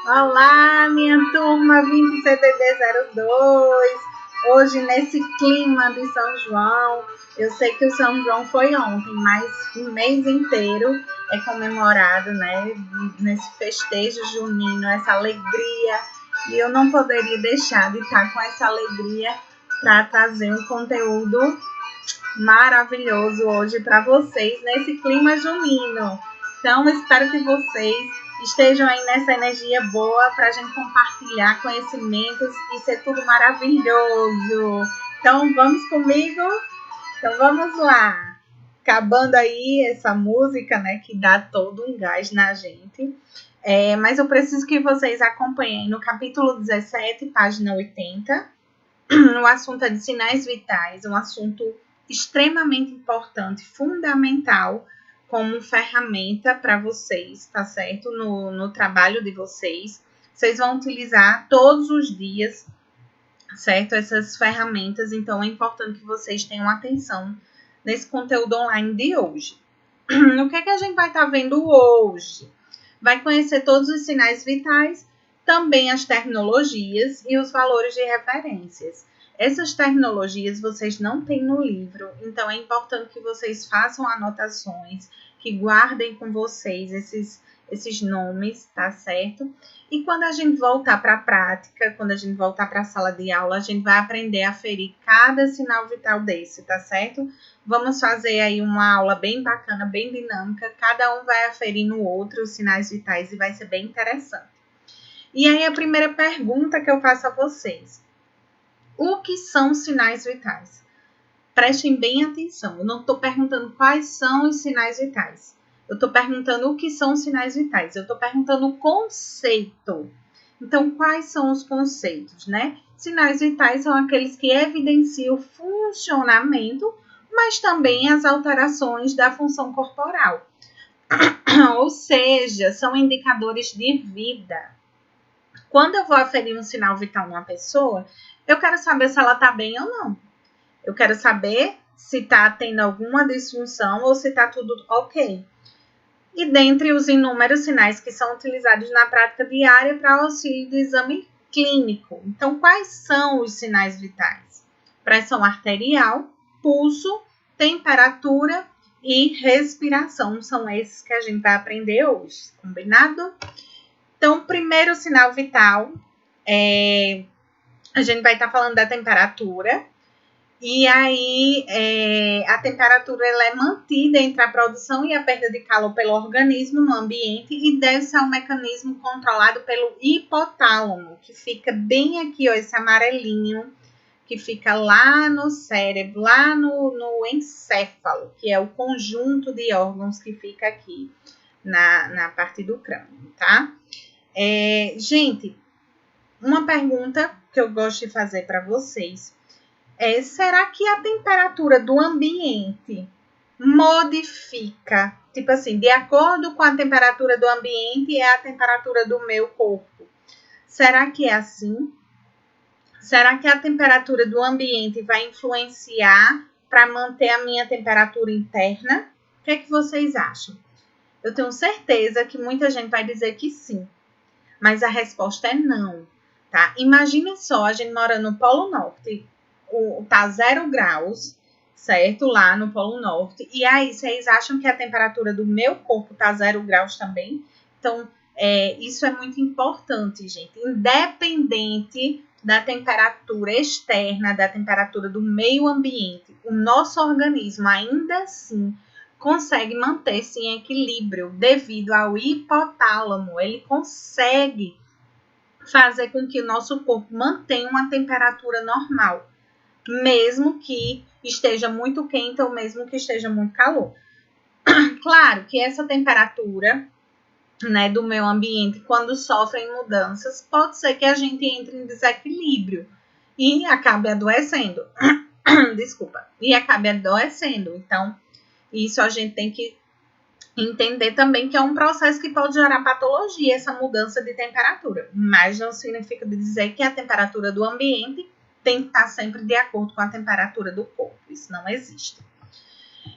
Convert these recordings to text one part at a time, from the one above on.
Olá, minha turma 20CDD02. Hoje, nesse clima de São João, eu sei que o São João foi ontem, mas o mês inteiro é comemorado, né? Nesse festejo junino, essa alegria. E eu não poderia deixar de estar com essa alegria para trazer um conteúdo maravilhoso hoje para vocês nesse clima junino. Então, espero que vocês estejam aí nessa energia boa para a gente compartilhar conhecimentos e ser tudo maravilhoso. Então, vamos comigo? Então, vamos lá. Acabando aí essa música, né, que dá todo um gás na gente. Mas eu preciso que vocês acompanhem no capítulo 17, página 80. O assunto é de sinais vitais, um assunto extremamente importante, fundamental, como ferramenta para vocês, tá certo? No trabalho de vocês. Vocês vão utilizar todos os dias, certo? Essas ferramentas, então é importante que vocês tenham atenção nesse conteúdo online de hoje. O que é que a gente vai estar vendo hoje? Vai conhecer todos os sinais vitais, também as terminologias e os valores de referências. Essas terminologias vocês não têm no livro, então é importante que vocês façam anotações, que guardem com vocês esses nomes, tá certo? E quando a gente voltar para a prática, quando a gente voltar para a sala de aula, a gente vai aprender a ferir cada sinal vital desse, tá certo? Vamos fazer aí uma aula bem bacana, bem dinâmica. Cada um vai aferir no outro os sinais vitais e vai ser bem interessante. E aí a primeira pergunta que eu faço a vocês. O que são sinais vitais? Prestem bem atenção. Eu não estou perguntando quais são os sinais vitais. Eu estou perguntando o que são os sinais vitais. Eu estou perguntando o conceito. Então, quais são os conceitos, né? Sinais vitais são aqueles que evidenciam o funcionamento, mas também as alterações da função corporal. Ou seja, são indicadores de vida. Quando eu vou aferir um sinal vital numa pessoa, eu quero saber se ela está bem ou não. Eu quero saber se está tendo alguma disfunção ou se está tudo ok. E dentre os inúmeros sinais que são utilizados na prática diária para auxílio do exame clínico. Então, quais são os sinais vitais? Pressão arterial, pulso, temperatura e respiração. São esses que a gente vai aprender hoje, combinado? Então, o primeiro sinal vital, a gente vai estar falando da temperatura. E aí, a temperatura ela é mantida entre a produção e a perda de calor pelo organismo no ambiente e deve ser um mecanismo controlado pelo hipotálamo, que fica bem aqui, ó, esse amarelinho, que fica lá no cérebro, lá no encéfalo, que é o conjunto de órgãos que fica aqui na parte do crânio, tá? Gente, uma pergunta que eu gosto de fazer para vocês. Será que a temperatura do ambiente modifica, tipo assim, de acordo com a temperatura do ambiente é a temperatura do meu corpo? Será que é assim? Será que a temperatura do ambiente vai influenciar para manter a minha temperatura interna? O que é que vocês acham? Eu tenho certeza que muita gente vai dizer que sim, mas a resposta é não, tá? Imagina só, a gente mora no Polo Norte, tá 0 graus, certo? Lá no Polo Norte. E aí, vocês acham que a temperatura do meu corpo tá 0 graus também? Então, isso é muito importante, gente. Independente da temperatura externa, da temperatura do meio ambiente, o nosso organismo ainda assim consegue manter-se em equilíbrio devido ao hipotálamo. Ele consegue fazer com que o nosso corpo mantenha uma temperatura normal, mesmo que esteja muito quente ou mesmo que esteja muito calor. Claro que essa temperatura, né, do meio ambiente, quando sofrem mudanças, pode ser que a gente entre em desequilíbrio e acabe adoecendo. Desculpa. E acabe adoecendo. Então, isso a gente tem que entender também que é um processo que pode gerar patologia, essa mudança de temperatura. Mas não significa dizer que a temperatura do ambiente tem que estar sempre de acordo com a temperatura do corpo. Isso não existe.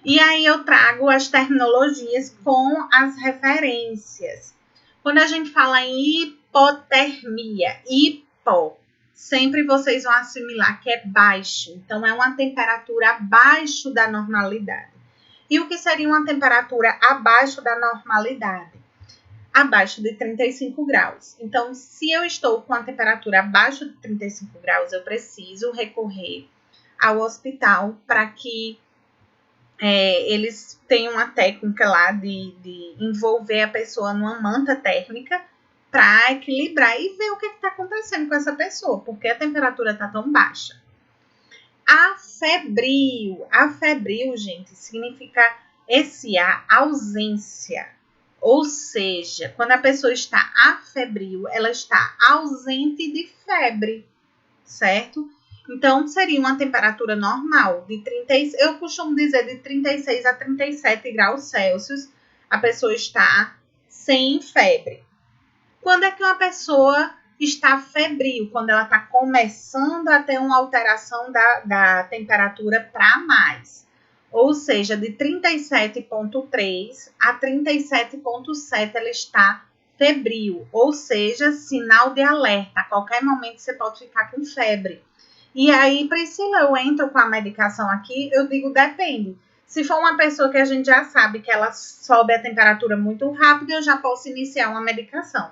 E aí eu trago as terminologias com as referências. Quando a gente fala em hipotermia. Hipo. Sempre vocês vão assimilar que é baixo. Então, é uma temperatura abaixo da normalidade. E o que seria uma temperatura abaixo da normalidade? Abaixo de 35 graus. Então, se eu estou com a temperatura abaixo de 35 graus, eu preciso recorrer ao hospital para que eles tenham uma técnica lá de envolver a pessoa numa manta térmica para equilibrar e ver o que está acontecendo com essa pessoa, porque a temperatura está tão baixa. Afebril, gente, significa esse ausência. Ou seja, quando a pessoa está afebril, ela está ausente de febre, certo? Então, seria uma temperatura normal, eu costumo dizer de 36 a 37 graus Celsius, a pessoa está sem febre. Quando é que uma pessoa está febril? Quando ela está começando a ter uma alteração da temperatura para mais. Ou seja, de 37,3 a 37,7 ela está febril. Ou seja, sinal de alerta. A qualquer momento você pode ficar com febre. E aí, Priscila, eu entro com a medicação aqui? Eu digo, depende. Se for uma pessoa que a gente já sabe que ela sobe a temperatura muito rápido, eu já posso iniciar uma medicação.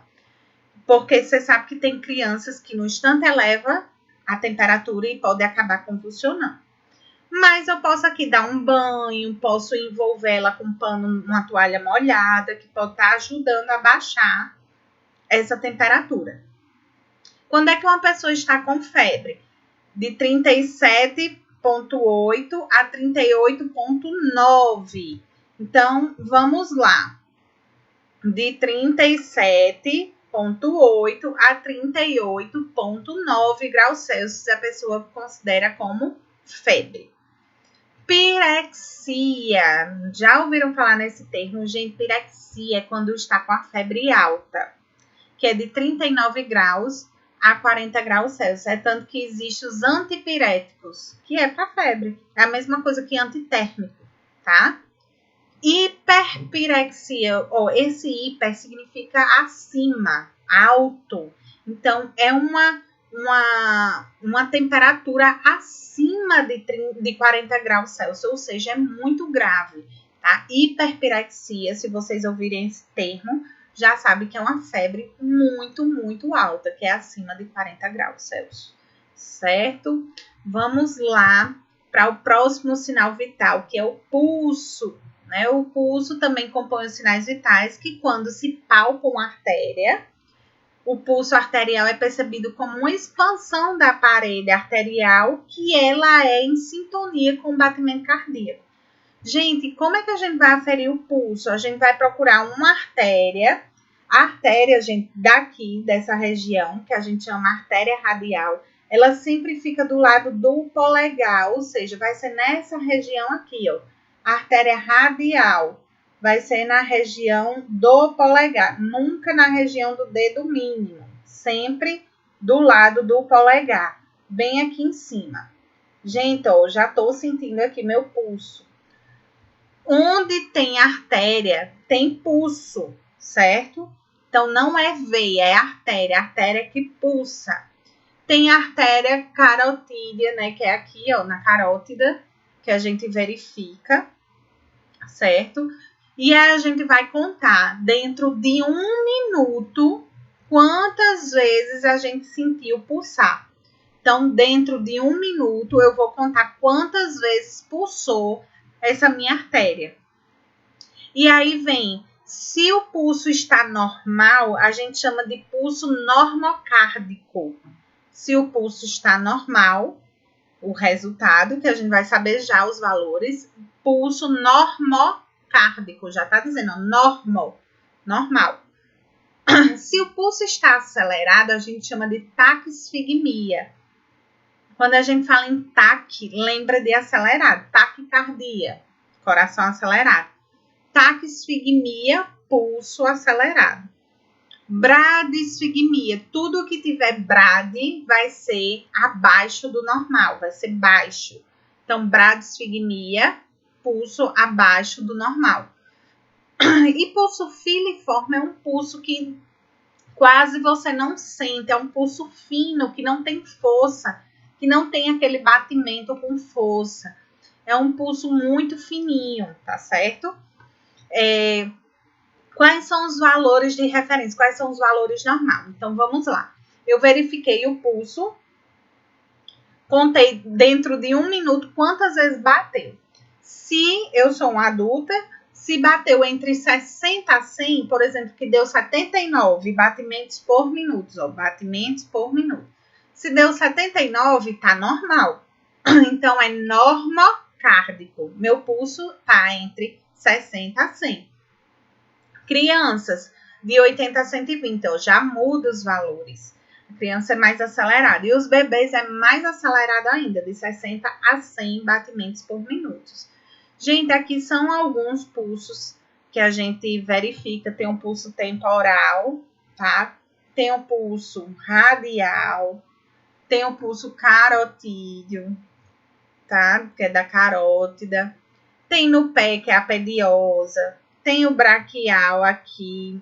Porque você sabe que tem crianças que no instante eleva a temperatura e pode acabar convulsionando. Mas eu posso aqui dar um banho, posso envolvê-la com um pano, uma toalha molhada, que pode estar ajudando a baixar essa temperatura. Quando é que uma pessoa está com febre? De 37,8 a 38,9. Então, vamos lá. De 37,8 a 38,9 graus Celsius, a pessoa considera como febre. Pirexia. Já ouviram falar nesse termo? Gente, pirexia é quando está com a febre alta, que é de 39 graus a 40 graus Celsius. É tanto que existem os antipiréticos, que é para febre. É a mesma coisa que antitérmico, tá? Hiperpirexia, esse hiper significa acima, alto. Então, é uma temperatura acima de 40 graus Celsius, ou seja, é muito grave, tá? Hiperpirexia, se vocês ouvirem esse termo, já sabe que é uma febre muito, muito alta, que é acima de 40 graus Celsius, certo? Vamos lá para o próximo sinal vital, que é o pulso, né? O pulso também compõe os sinais vitais, que quando se palpa uma artéria, o pulso arterial é percebido como uma expansão da parede arterial, que ela é em sintonia com o batimento cardíaco. Gente, como é que a gente vai aferir o pulso? A gente vai procurar uma artéria. A artéria, gente, daqui, dessa região, que a gente chama artéria radial, ela sempre fica do lado do polegar, ou seja, vai ser nessa região aqui, ó. A artéria radial vai ser na região do polegar, nunca na região do dedo mínimo, sempre do lado do polegar, bem aqui em cima. Gente, ó, já tô sentindo aqui meu pulso. Onde tem artéria, tem pulso, certo? Então, não é veia, é artéria que pulsa. Tem a artéria carotídea, né, que é aqui, ó, na carótida, que a gente verifica, certo? E aí a gente vai contar dentro de 1 minuto quantas vezes a gente sentiu pulsar. Então, dentro de 1 minuto, eu vou contar quantas vezes pulsou essa minha artéria. E aí vem, se o pulso está normal, a gente chama de pulso normocárdico. Se o pulso está normal, o resultado, que a gente vai saber já os valores, pulso normocárdico, já está dizendo, normal. Se o pulso está acelerado, a gente chama de taquisfigmia. Quando a gente fala em taque, lembra de acelerado, taquicardia, coração acelerado. Taquisfigmia, pulso acelerado. Bradisfigmia, tudo que tiver brade vai ser abaixo do normal, vai ser baixo. Então, bradisfigmia, pulso abaixo do normal. E pulso filiforme é um pulso que Quase você não sente, é um pulso fino, que não tem força, que não tem aquele batimento com força. É um pulso muito fininho, tá certo? Quais são os valores de referência? Quais são os valores normais? Então, vamos lá. Eu verifiquei o pulso, contei dentro de 1 minuto quantas vezes bateu. Se eu sou uma adulta, se bateu entre 60 a 100, por exemplo, que deu 79 batimentos por minuto, ó, batimentos por minuto. Se deu 79, tá normal. Então, é normocárdico. Meu pulso tá entre 60 a 100. Crianças, de 80 a 120, eu já mudo os valores. A criança é mais acelerada. E os bebês é mais acelerado ainda, de 60 a 100 batimentos por minuto. Gente, aqui são alguns pulsos que a gente verifica. Tem um pulso temporal, tá? Tem um pulso radial. Tem um pulso carotídeo, tá? Que é da carótida. Tem no pé, que é a pediosa. Tem o braquial aqui.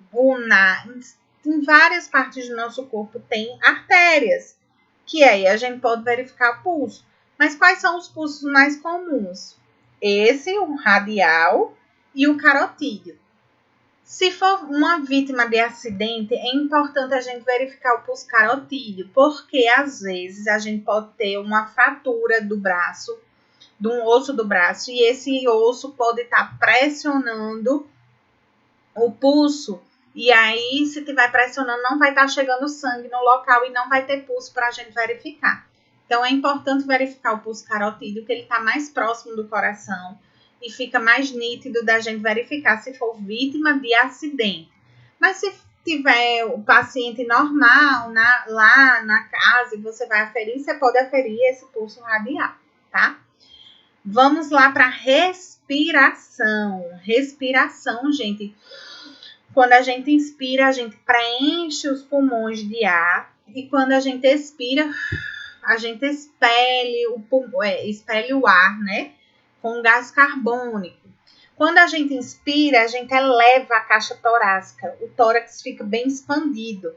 Em várias partes do nosso corpo tem artérias, que aí a gente pode verificar o pulso. Mas quais são os pulsos mais comuns? Esse, o radial e o carotídeo. Se for uma vítima de acidente, é importante a gente verificar o pulso carotídeo, porque às vezes a gente pode ter uma fratura do braço, de um osso do braço, e esse osso pode estar pressionando o pulso, e aí se estiver pressionando não vai estar chegando sangue no local e não vai ter pulso para a gente verificar. Então, é importante verificar o pulso carotídeo, que ele está mais próximo do coração e fica mais nítido da gente verificar se for vítima de acidente. Mas se tiver o paciente normal lá na casa e você vai aferir, você pode aferir esse pulso radial, tá? Vamos lá para respiração. Respiração, gente. Quando a gente inspira, a gente preenche os pulmões de ar. E quando a gente expira, a gente expele o ar, né? Com gás carbônico. Quando a gente inspira, a gente eleva a caixa torácica. O tórax fica bem expandido.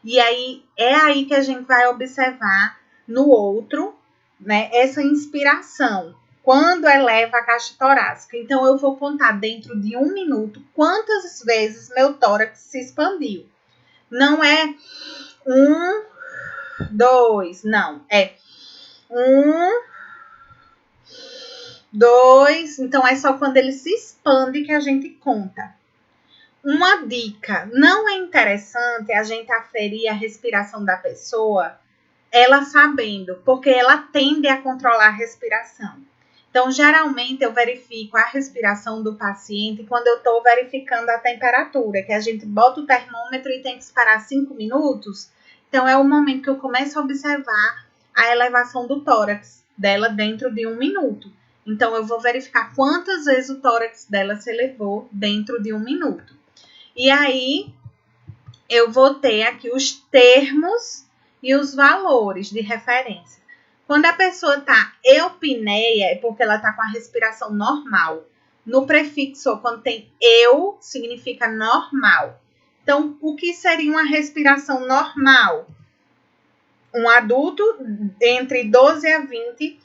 E aí, é aí que a gente vai observar no outro, né? Essa inspiração. Quando eleva a caixa torácica. Então, eu vou contar dentro de 1 minuto quantas vezes meu tórax se expandiu. Não é 1, 2, não. É 1, 2. Então, é só quando ele se expande que a gente conta. Uma dica. Não é interessante a gente aferir a respiração da pessoa, ela sabendo, porque ela tende a controlar a respiração. Então, geralmente, eu verifico a respiração do paciente quando eu estou verificando a temperatura, que a gente bota o termômetro e tem que esperar 5 minutos. Então, é o momento que eu começo a observar a elevação do tórax dela dentro de 1 minuto. Então, eu vou verificar quantas vezes o tórax dela se elevou dentro de 1 minuto. E aí, eu vou ter aqui os termos e os valores de referência. Quando a pessoa está eupneia, é porque ela está com a respiração normal. No prefixo, quando tem eu, significa normal. Então, o que seria uma respiração normal? Um adulto, entre 12 a 20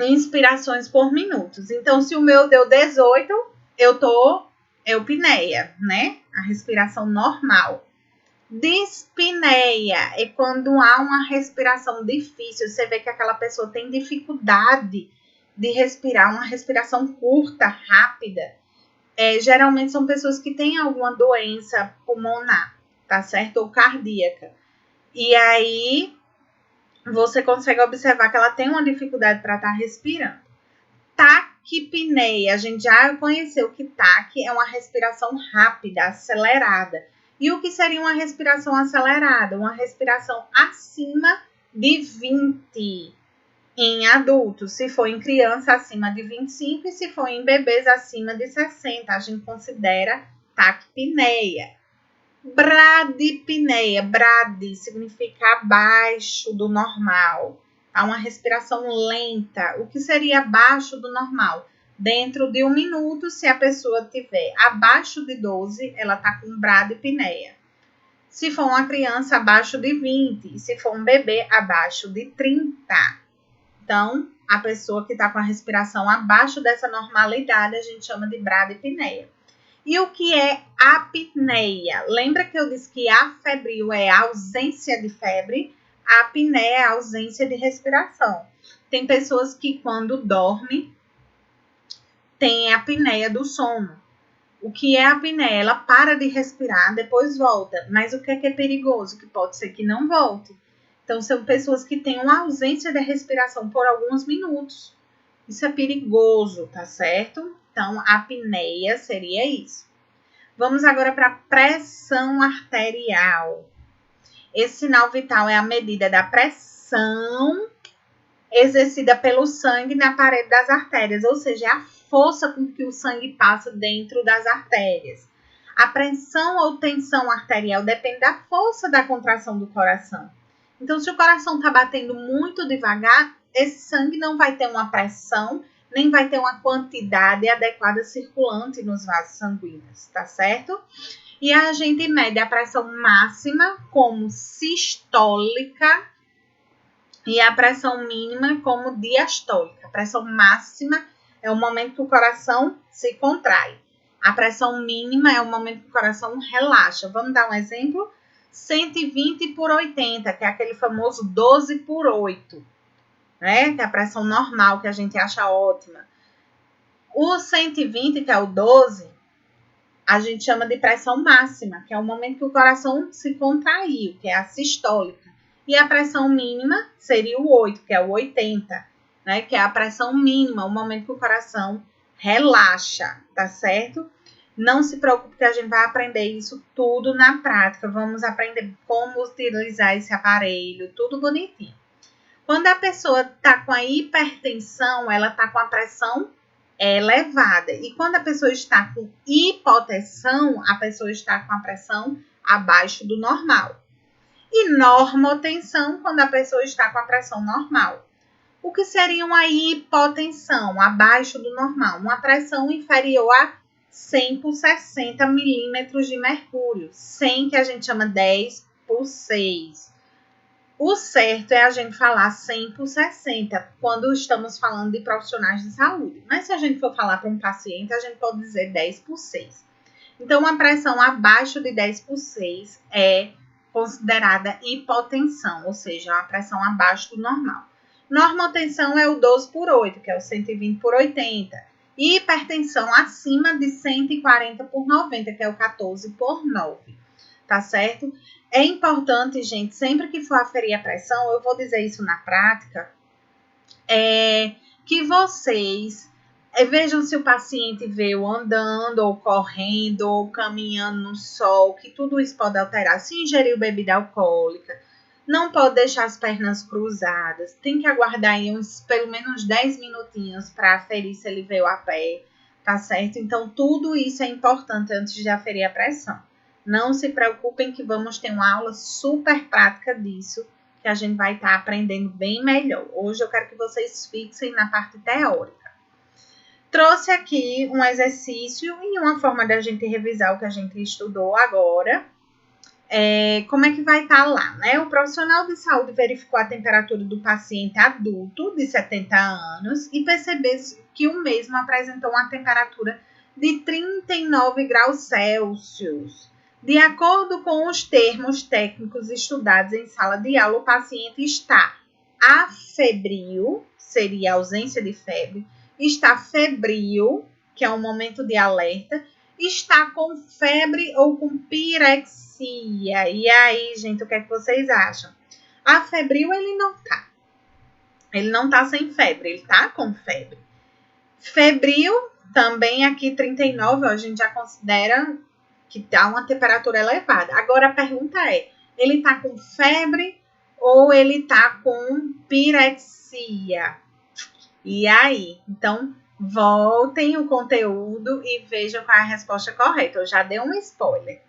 inspirações por minuto. Então, se o meu deu 18, eu tô eupneia, né? A respiração normal. Dispneia é quando há uma respiração difícil. Você vê que aquela pessoa tem dificuldade de respirar, uma respiração curta, rápida. Geralmente são pessoas que têm alguma doença pulmonar, tá certo? Ou cardíaca. E aí, você consegue observar que ela tem uma dificuldade para estar respirando. Taquipneia, a gente já conheceu que taque é uma respiração rápida, acelerada. E o que seria uma respiração acelerada? Uma respiração acima de 20 em adultos. Se for em criança, acima de 25 e se for em bebês, acima de 60. A gente considera taquipneia. Bradipneia. Bradi significa abaixo do normal. Há uma respiração lenta. O que seria abaixo do normal? Dentro de 1 minuto, se a pessoa tiver abaixo de 12, ela está com bradipneia. Se for uma criança, abaixo de 20. E se for um bebê, abaixo de 30. Então, a pessoa que está com a respiração abaixo dessa normalidade, a gente chama de bradipneia. E o que é apneia? Lembra que eu disse que afebril é a ausência de febre? A apneia é a ausência de respiração. Tem pessoas que quando dormem, têm a apneia do sono. O que é a apneia? Ela para de respirar, depois volta. Mas o que é perigoso? Que pode ser que não volte. Então, são pessoas que têm uma ausência de respiração por alguns minutos. Isso é perigoso, tá certo? Então, a apneia seria isso. Vamos agora para a pressão arterial. Esse sinal vital é a medida da pressão exercida pelo sangue na parede das artérias, ou seja, é a força com que o sangue passa dentro das artérias. A pressão ou tensão arterial depende da força da contração do coração. Então, se o coração está batendo muito devagar, esse sangue não vai ter uma pressão, nem vai ter uma quantidade adequada circulante nos vasos sanguíneos, tá certo? E a gente mede a pressão máxima como sistólica e a pressão mínima como diastólica. A pressão máxima é o momento que o coração se contrai. A pressão mínima é o momento que o coração relaxa. Vamos dar um exemplo? 120 por 80, que é aquele famoso 12 por 8. Né? Que é a pressão normal, que a gente acha ótima. O 120, que é o 12, a gente chama de pressão máxima, que é o momento que o coração se contraiu, que é a sistólica. E a pressão mínima seria o 8, que é o 80, né? Que é a pressão mínima, o momento que o coração relaxa, tá certo? Não se preocupe que a gente vai aprender isso tudo na prática. Vamos aprender como utilizar esse aparelho, tudo bonitinho. Quando a pessoa está com a hipertensão, ela está com a pressão elevada. E quando a pessoa está com hipotensão, a pessoa está com a pressão abaixo do normal. E normotensão, quando a pessoa está com a pressão normal. O que seria uma hipotensão, abaixo do normal? Uma pressão inferior a 100 por 60 milímetros de mercúrio. 100 que a gente chama 10 por 6. O certo é a gente falar 100 por 60, quando estamos falando de profissionais de saúde. Mas se a gente for falar para um paciente, a gente pode dizer 10 por 6. Então, uma pressão abaixo de 10 por 6 é considerada hipotensão, ou seja, uma pressão abaixo do normal. Normotensão é o 12 por 8, que é o 120 por 80. E hipertensão acima de 140 por 90, que é o 14 por 9. Tá certo? É importante, gente, sempre que for aferir a pressão, eu vou dizer isso na prática, que vocês vejam se o paciente veio andando, ou correndo, ou caminhando no sol, que tudo isso pode alterar. Se ingeriu bebida alcoólica, não pode deixar as pernas cruzadas, tem que aguardar aí pelo menos 10 minutinhos para aferir se ele veio a pé, tá certo? Então, tudo isso é importante antes de aferir a pressão. Não se preocupem que vamos ter uma aula super prática disso, que a gente vai estar aprendendo bem melhor. Hoje eu quero que vocês fixem na parte teórica. Trouxe aqui um exercício e uma forma da gente revisar o que a gente estudou agora. Como é que vai estar lá, né? O profissional de saúde verificou a temperatura do paciente adulto de 70 anos e percebeu que o mesmo apresentou uma temperatura de 39 graus Celsius. De acordo com os termos técnicos estudados em sala de aula, o paciente está afebril, seria ausência de febre, está febril, que é um momento de alerta, está com febre ou com pirexia. E aí, gente, o que é que vocês acham? Afebril ele não tá. Ele não tá sem febre, ele tá com febre. Febril, também aqui 39, a gente já considera que tá uma temperatura elevada. Agora a pergunta é, ele tá com febre ou ele tá com pirexia? E aí? Então, voltem o conteúdo e vejam qual é a resposta correta. Eu já dei um spoiler.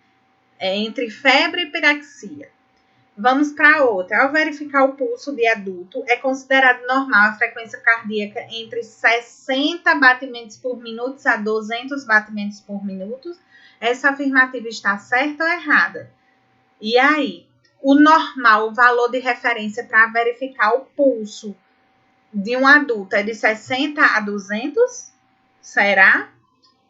É entre febre e pirexia. Vamos para outra. Ao verificar o pulso de adulto, é considerado normal a frequência cardíaca entre 60 batimentos por minuto a 200 batimentos por minuto. Essa afirmativa está certa ou errada? E aí, o normal, o valor de referência para verificar o pulso de um adulto é de 60 a 200? Será?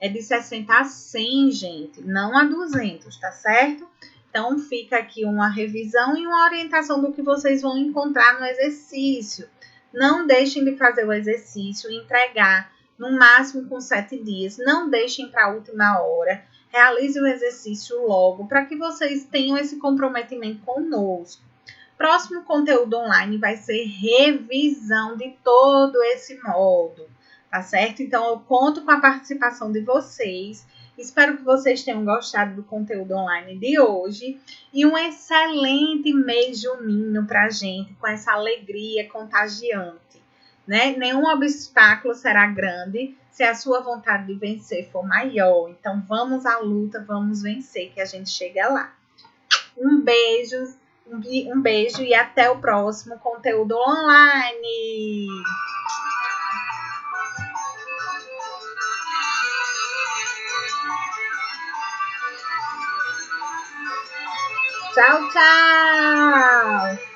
É de 60 a 100, gente, não a 200, tá certo? Então, fica aqui uma revisão e uma orientação do que vocês vão encontrar no exercício. Não deixem de fazer o exercício e entregar no máximo com 7 dias. Não deixem para a última hora. Realize o exercício logo para que vocês tenham esse comprometimento conosco. Próximo conteúdo online vai ser revisão de todo esse módulo, tá certo? Então, eu conto com a participação de vocês. Espero que vocês tenham gostado do conteúdo online de hoje. E um excelente mês junino para a gente, com essa alegria contagiante, né? Nenhum obstáculo será grande se a sua vontade de vencer for maior. Então, vamos à luta, vamos vencer, que a gente chega lá. Um beijo e até o próximo conteúdo online. Tchau, tchau!